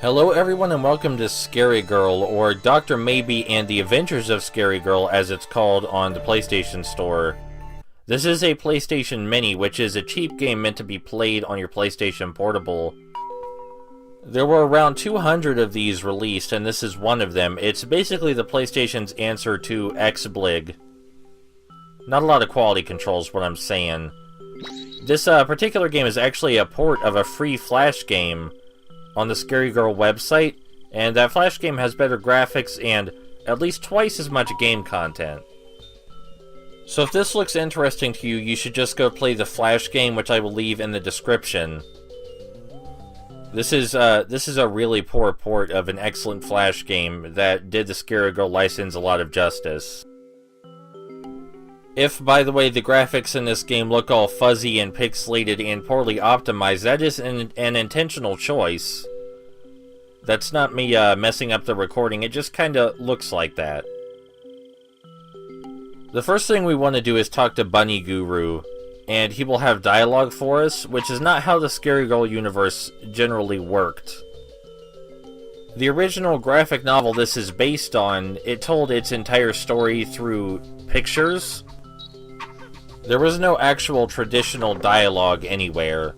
Hello everyone and welcome to Scarygirl, or Dr. Maybee and the Adventures of Scarygirl as it's called on the PlayStation Store. This is a PlayStation Mini, which is a cheap game meant to be played on your PlayStation Portable. There were around 200 of these released, and this is one of them. It's basically the PlayStation's answer to XBlig. Not a lot of quality control is what I'm saying. This particular game is actually a port of a free Flash game on the Scarygirl website, and that Flash game has better graphics and at least twice as much game content. So if this looks interesting to you, you should just go play the Flash game, which I will leave in the description. This is a really poor port of an excellent Flash game that did the Scarygirl license a lot of justice. If, by the way, the graphics in this game look all fuzzy and pixelated and poorly optimized, that is an intentional choice. That's not me messing up the recording, it just kinda looks like that. The first thing we want to do is talk to Bunny Guru, and he will have dialogue for us, which is not how the Scarygirl universe generally worked. The original graphic novel this is based on, it told its entire story through pictures. There was no actual traditional dialogue anywhere.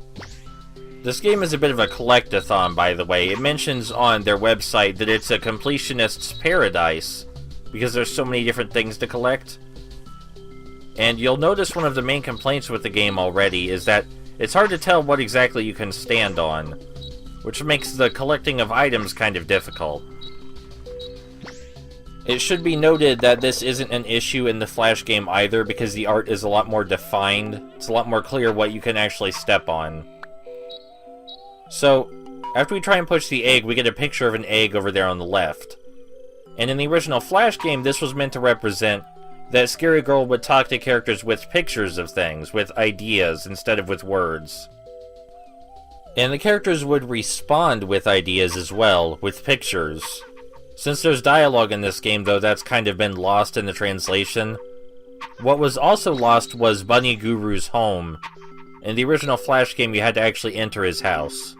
This game is a bit of a collect-a-thon, by the way. It mentions on their website that it's a completionist's paradise, because there's so many different things to collect. And you'll notice one of the main complaints with the game already is that it's hard to tell what exactly you can stand on, which makes the collecting of items kind of difficult. It should be noted that this isn't an issue in the Flash game either, because the art is a lot more defined. It's a lot more clear what you can actually step on. So, after we try and push the egg, we get a picture of an egg over there on the left. And in the original Flash game, this was meant to represent that Scarygirl would talk to characters with pictures of things, with ideas, instead of with words. And the characters would respond with ideas as well, with pictures. Since there's dialogue in this game, though, that's kind of been lost in the translation. What was also lost was Bunny Guru's home. In the original Flash game, you had to actually enter his house.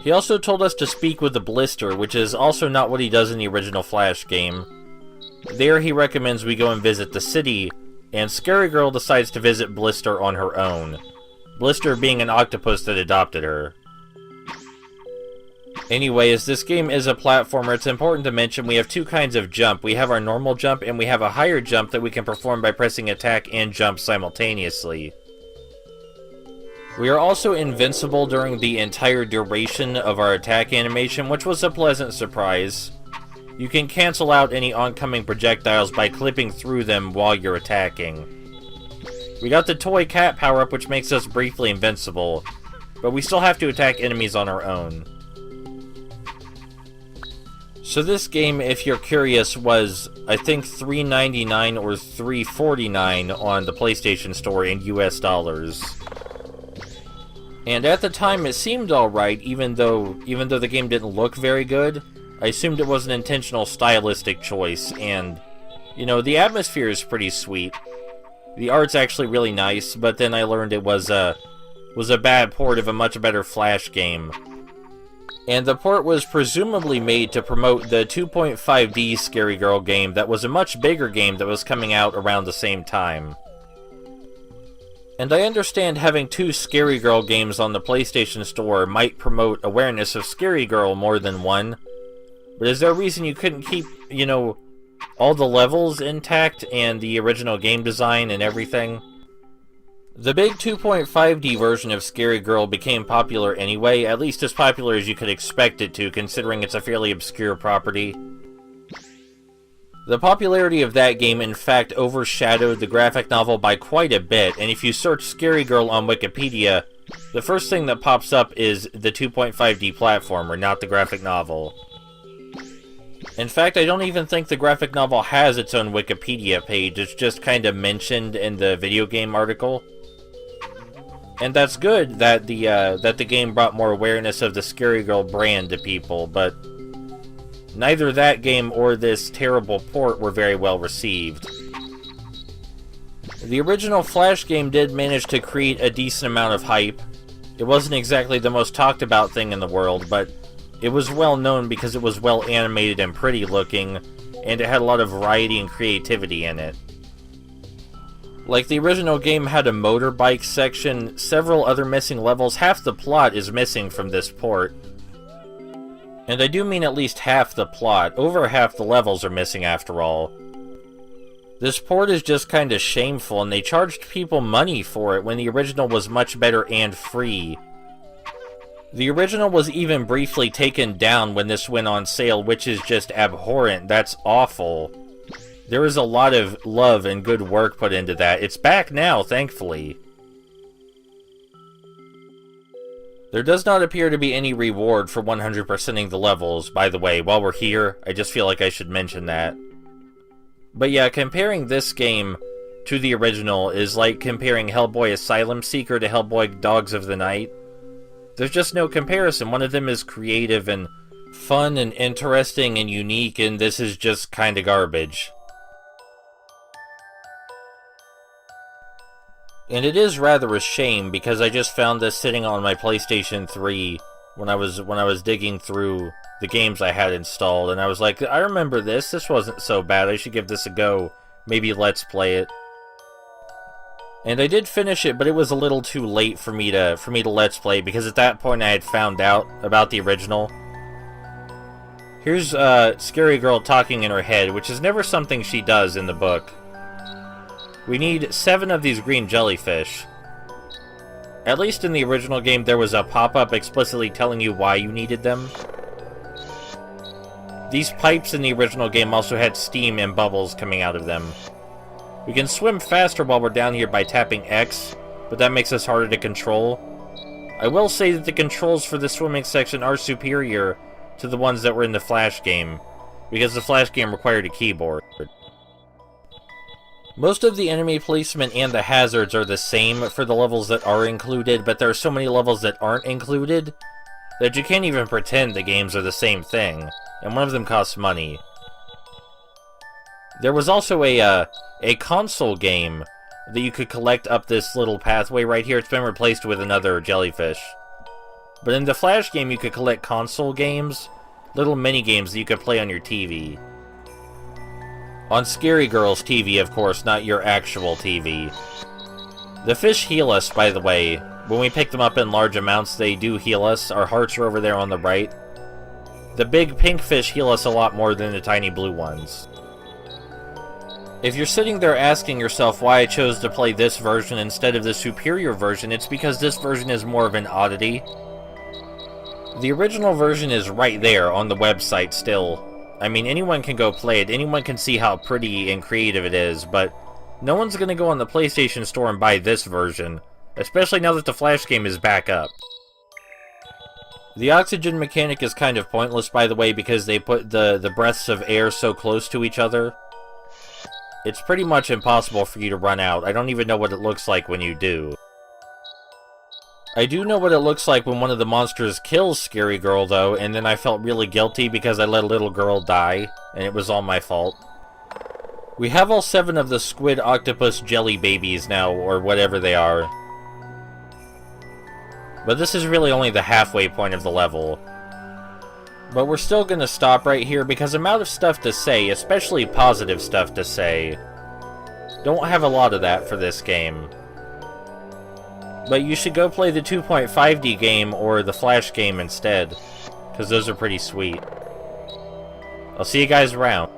He also told us to speak with the Blister, which is also not what he does in the original Flash game. There he recommends we go and visit the city, and Scarygirl decides to visit Blister on her own. Blister being an octopus that adopted her. Anyway, as this game is a platformer, it's important to mention we have two kinds of jump. We have our normal jump, and we have a higher jump that we can perform by pressing attack and jump simultaneously. We are also invincible during the entire duration of our attack animation, which was a pleasant surprise. You can cancel out any oncoming projectiles by clipping through them while you're attacking. We got the toy cat power-up, which makes us briefly invincible, but we still have to attack enemies on our own. So this game, if you're curious, was, I think, $3.99 or $3.49 on the PlayStation Store in US dollars. And at the time, it seemed alright, even though the game didn't look very good. I assumed it was an intentional stylistic choice, and, you know, the atmosphere is pretty sweet. The art's actually really nice, but then I learned it was a bad port of a much better Flash game. And the port was presumably made to promote the 2.5D Scarygirl game that was a much bigger game that was coming out around the same time. And I understand having two Scarygirl games on the PlayStation Store might promote awareness of Scarygirl more than one, but is there a reason you couldn't keep, you know, all the levels intact and the original game design and everything? The big 2.5D version of Scarygirl became popular anyway, at least as popular as you could expect it to, considering it's a fairly obscure property. The popularity of that game, in fact, overshadowed the graphic novel by quite a bit, and if you search Scarygirl on Wikipedia, the first thing that pops up is the 2.5D platformer, not the graphic novel. In fact, I don't even think the graphic novel has its own Wikipedia page, it's just kind of mentioned in the video game article. And that's good that the game brought more awareness of the Scarygirl brand to people, but neither that game or this terrible port were very well received. The original Flash game did manage to create a decent amount of hype, It wasn't exactly the most talked about thing in the world, but it was well known because it was well animated and pretty looking, and it had a lot of variety and creativity in it. Like, the original game had a motorbike section, several other missing levels, half the plot is missing from this port. And I do mean at least half the plot, over half the levels are missing after all. This port is just kinda shameful, and they charged people money for it when the original was much better and free. The original was even briefly taken down when this went on sale, which is just abhorrent. That's awful. There is a lot of love and good work put into that. It's back now, thankfully. There does not appear to be any reward for 100%ing the levels, by the way. While we're here, I just feel like I should mention that. But yeah, comparing this game to the original is like comparing Hellboy Asylum Seeker to Hellboy Dogs of the Night. There's just no comparison. One of them is creative and fun and interesting and unique, and this is just kinda garbage. And it is rather a shame, because I just found this sitting on my PlayStation 3 when I was digging through the games I had installed, and I was like, I remember this wasn't so bad, I should give this a go, maybe let's play it. And I did finish it, but it was a little too late for me to let's play, because at that point I had found out about the original. Here's Scarygirl talking in her head, which is never something she does in the book. We need 7 of these green jellyfish. At least in the original game, there was a pop-up explicitly telling you why you needed them. These pipes in the original game also had steam and bubbles coming out of them. We can swim faster while we're down here by tapping X, but that makes us harder to control. I will say that the controls for the swimming section are superior to the ones that were in the Flash game, because the Flash game required a keyboard. Most of the enemy placement and the hazards are the same for the levels that are included, but there are so many levels that aren't included that you can't even pretend the games are the same thing, and one of them costs money. There was also a console game that you could collect up this little pathway right here. It's been replaced with another jellyfish. But in the Flash game, you could collect console games, little mini-games that you could play on your TV. On Scarygirl's TV, of course, not your actual TV. The fish heal us, by the way. When we pick them up in large amounts, they do heal us. Our hearts are over there on the right. The big pink fish heal us a lot more than the tiny blue ones. If you're sitting there asking yourself why I chose to play this version instead of the superior version, it's because this version is more of an oddity. The original version is right there on the website still. I mean, anyone can go play it, anyone can see how pretty and creative it is, but no one's gonna go on the PlayStation Store and buy this version, especially now that the Flash game is back up. The oxygen mechanic is kind of pointless, by the way, because they put the breaths of air so close to each other. It's pretty much impossible for you to run out. I don't even know what it looks like when you do. I do know what it looks like when one of the monsters kills Scarygirl, though, and then I felt really guilty because I let a little girl die, and it was all my fault. We have all 7 of the squid octopus jelly babies now, or whatever they are. But this is really only the halfway point of the level. But we're still gonna stop right here because I'm out of stuff to say, especially positive stuff to say. Don't have a lot of that for this game. But you should go play the 2.5D game or the Flash game instead, because those are pretty sweet. I'll see you guys around.